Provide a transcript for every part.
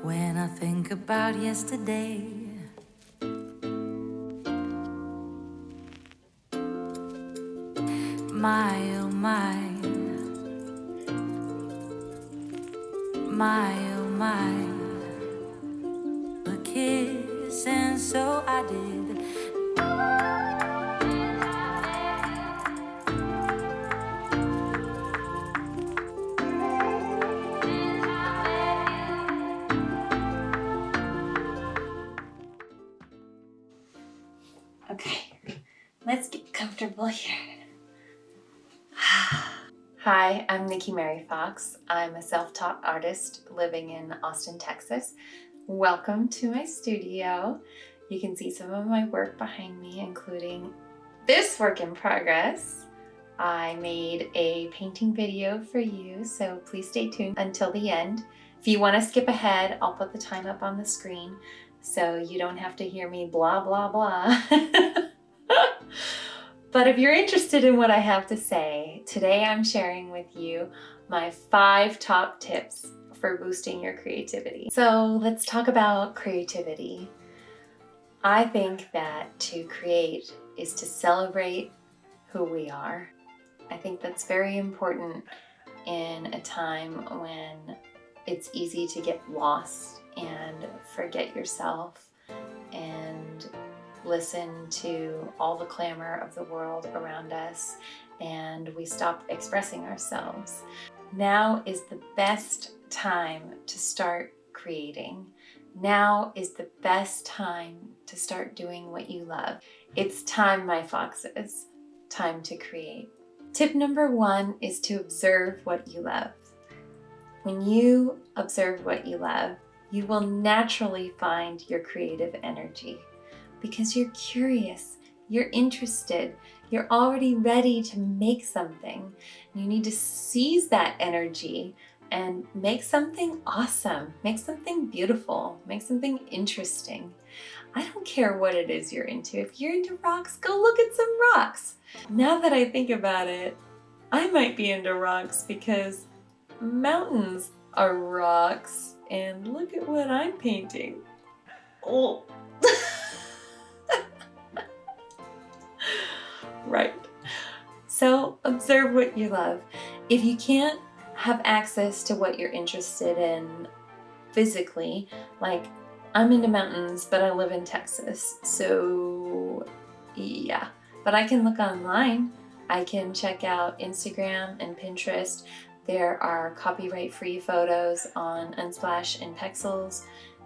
When I think about yesterday, my oh my, my oh my, a kiss and so I did. Okay, let's get comfortable here. Hi, I'm Nikki Mary Fox. I'm a self-taught artist living in Austin, Texas. Welcome to my studio. You can see some of my work behind me, including this work in progress. I made a painting video for you, so please stay tuned until the end. If you want to skip ahead, I'll put the time up on the screen so you don't have to hear me blah, blah, blah. But if you're interested in what I have to say, today I'm sharing with you my 5 top tips for boosting your creativity. So let's talk about creativity. I think that to create is to celebrate who we are. I think that's very important in a time when it's easy to get lost and forget yourself and listen to all the clamor of the world around us, and we stop expressing ourselves. Now is the best time to start creating. Now is the best time to start doing what you love. It's time, my foxes, time to create. Tip number 1 is to observe what you love. When you observe what you love, you will naturally find your creative energy because you're curious, you're interested, you're already ready to make something. You need to seize that energy and make something awesome, make something beautiful, make something interesting. I don't care what it is you're into. If you're into rocks, go look at some rocks. Now that I think about it, I might be into rocks because mountains are rocks, and look at what I'm painting. Oh. Right. So observe what you love. If you can't have access to what you're interested in physically, like I'm into mountains, but I live in Texas, so yeah. But I can look online. I can check out Instagram and Pinterest. There are copyright-free photos on Unsplash and Pexels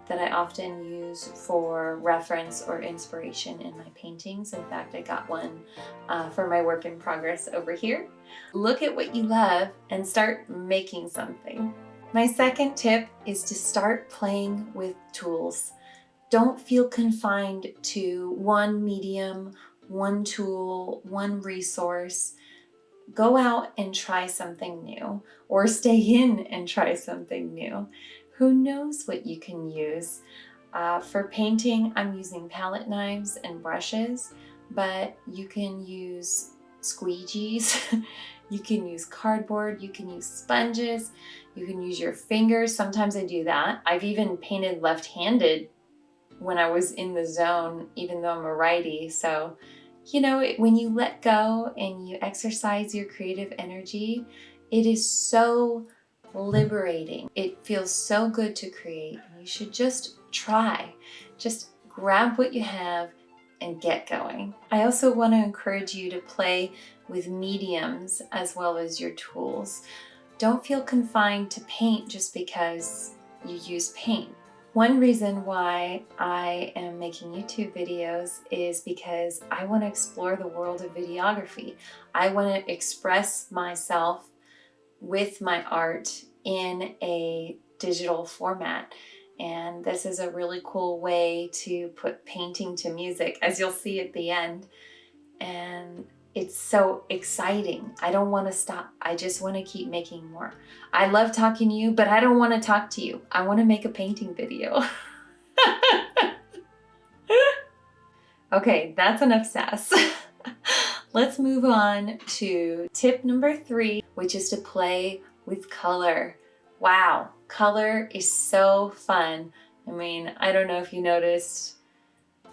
that I often use for reference or inspiration in my paintings. In fact, I got one for my work in progress over here. Look at what you love and start making something. My second tip is to start playing with tools. Don't feel confined to one medium, one tool, one resource. Go out and try something new, or stay in and try something new. Who knows what you can use? For painting, I'm using palette knives and brushes, but you can use squeegees, you can use cardboard, you can use sponges, you can use your fingers. Sometimes I do that. I've even painted left-handed when I was in the zone, even though I'm a righty. So, you know, when you let go and you exercise your creative energy, it is so liberating. It feels so good to create. You should just try. Just grab what you have and get going. I also want to encourage you to play with mediums as well as your tools. Don't feel confined to paint just because you use paint. One reason why I am making YouTube videos is because I want to explore the world of videography. I want to express myself with my art in a digital format. And this is a really cool way to put painting to music, as you'll see at the end. And it's so exciting. I don't want to stop. I just want to keep making more. I love talking to you, but I don't want to talk to you. I want to make a painting video. Okay, that's enough sass. Let's move on to tip number 3, which is to play with color. Wow, Color is so fun. I mean, I don't know if you noticed,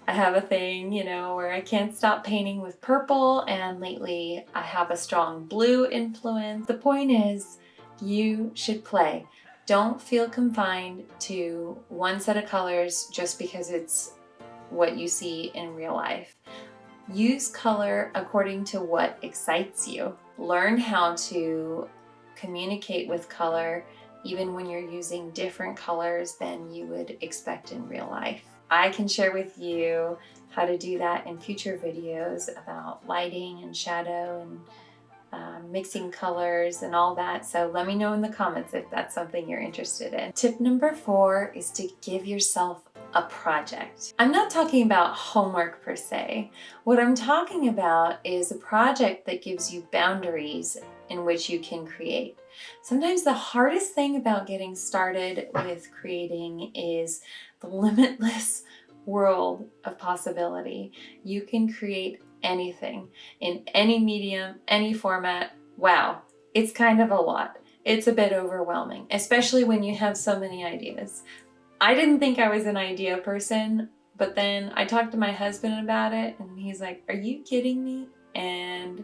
I have a thing, where I can't stop painting with purple, and lately I have a strong blue influence. The point is, you should play. Don't feel confined to one set of colors just because it's what you see in real life. Use color according to what excites you. Learn how to communicate with color even when you're using different colors than you would expect in real life. I can share with you how to do that in future videos about lighting and shadow and mixing colors and all that. So let me know in the comments if that's something you're interested in. Tip number 4 is to give yourself a project. I'm not talking about homework per se. What I'm talking about is a project that gives you boundaries in which you can create. Sometimes the hardest thing about getting started with creating is the limitless world of possibility. You can create anything in any medium, any format. Wow, it's kind of a lot. It's a bit overwhelming, especially when you have so many ideas. I didn't think I was an idea person, but then I talked to my husband about it and he's like, "Are you kidding me?" And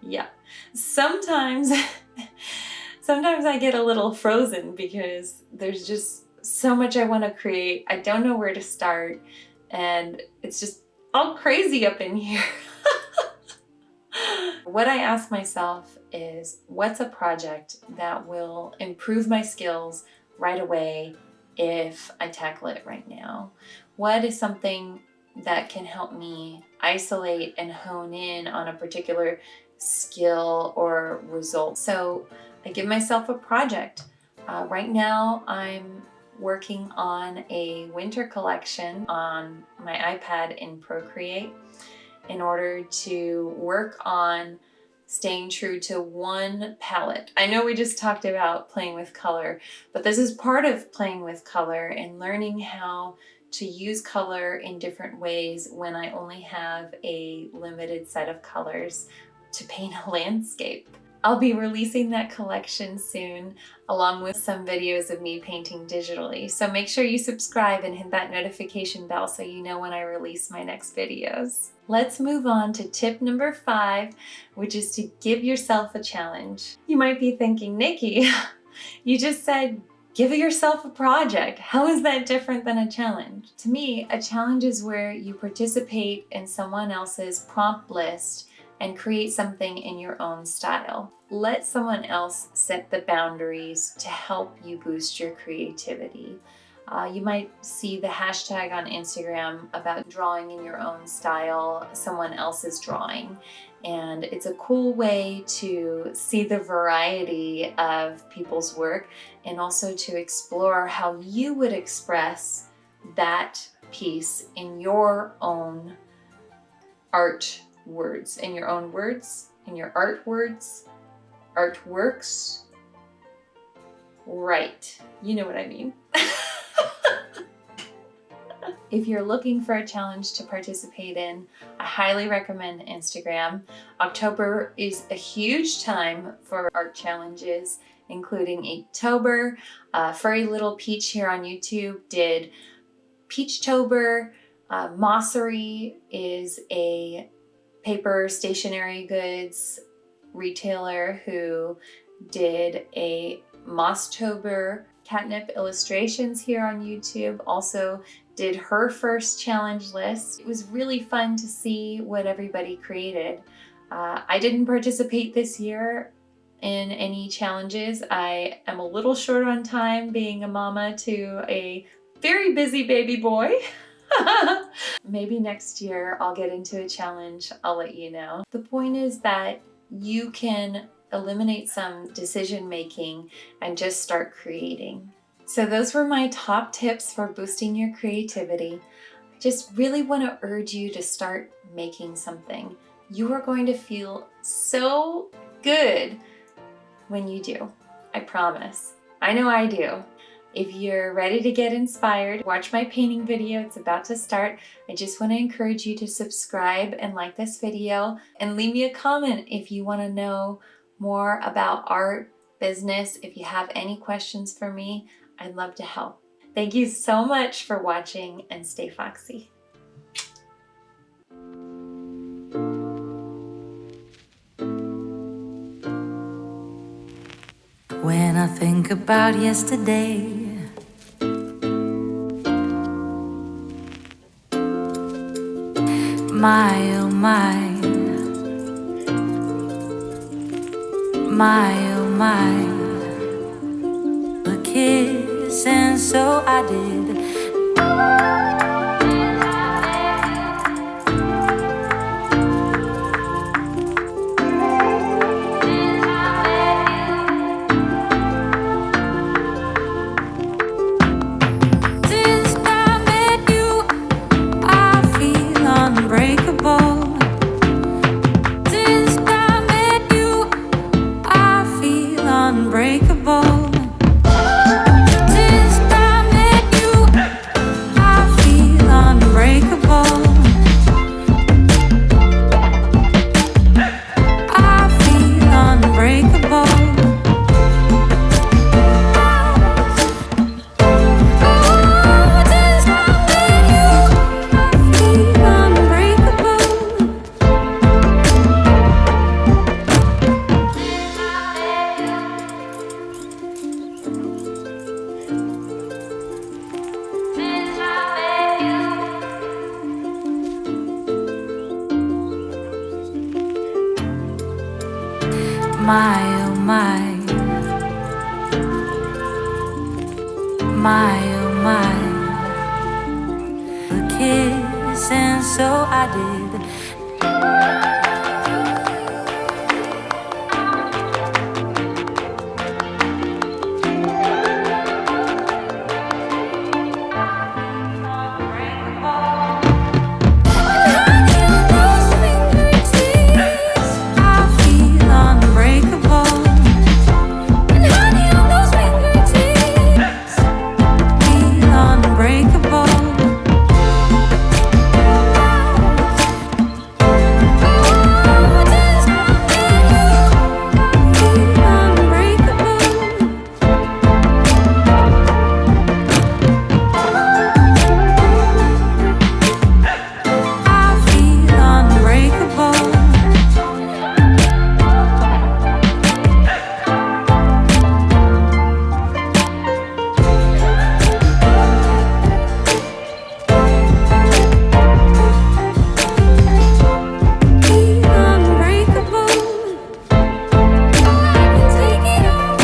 yeah, sometimes I get a little frozen because there's just so much I want to create. I don't know where to start, and it's just all crazy up in here. What I ask myself is, what's a project that will improve my skills right away if I tackle it right now? What is something that can help me isolate and hone in on a particular skill or result? So I give myself a project. Right now I'm working on a winter collection on my iPad in Procreate in order to work on staying true to one palette. I know we just talked about playing with color, but this is part of playing with color and learning how to use color in different ways when I only have a limited set of colors to paint a landscape. I'll be releasing that collection soon, along with some videos of me painting digitally. So make sure you subscribe and hit that notification bell so you know when I release my next videos. Let's move on to tip number 5, which is to give yourself a challenge. You might be thinking, "Nikki, you just said give yourself a project. How is that different than a challenge?" To me, a challenge is where you participate in someone else's prompt list and create something in your own style. Let someone else set the boundaries to help you boost your creativity. You might see the hashtag on Instagram about drawing in your own style, someone else's drawing. And it's a cool way to see the variety of people's work and also to explore how you would express that piece in your own art words, in your own words, in your art words, artworks. Right, you know what I mean. If you're looking for a challenge to participate in, I highly recommend Instagram. October is a huge time for art challenges, including Inktober. Furry Little Peach here on YouTube did Peachtober. Mossery is a paper stationery goods retailer who did a Mosstober. Catnip Illustrations here on YouTube also did her first challenge list. It was really fun to see what everybody created. I didn't participate this year in any challenges. I am a little short on time being a mama to a very busy baby boy. Maybe next year I'll get into a challenge. I'll let you know. The point is that you can eliminate some decision making and just start creating. So those were my top tips for boosting your creativity. I just really want to urge you to start making something. You are going to feel so good when you do. I promise. I know I do. If you're ready to get inspired, watch my painting video. It's about to start. I just want to encourage you to subscribe and like this video and leave me a comment if you want to know more about art, business. If you have any questions for me, I'd love to help. Thank you so much for watching, and stay foxy. When I think about yesterday, my oh my, my oh my, a kiss and so I did. Since I met you, I feel unbreakable. Since I met you, I feel unbreakable. Since I met you, I feel unbreakable. I feel unbreakable. Oh, since I met you, I feel unbreakable. My oh my, my oh my, a kiss and so I did. I feel unbreakable. And honey on those fingertips, feel unbreakable. Oh, just I feel unbreakable. I feel unbreakable. Feel unbreakable. Oh, I can take it all.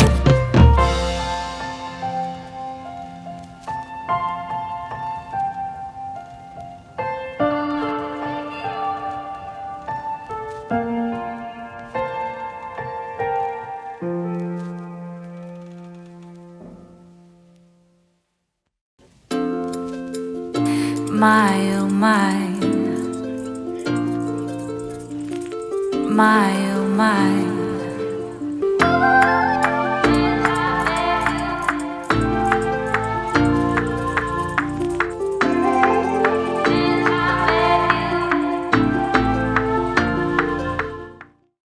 My oh my, my oh my.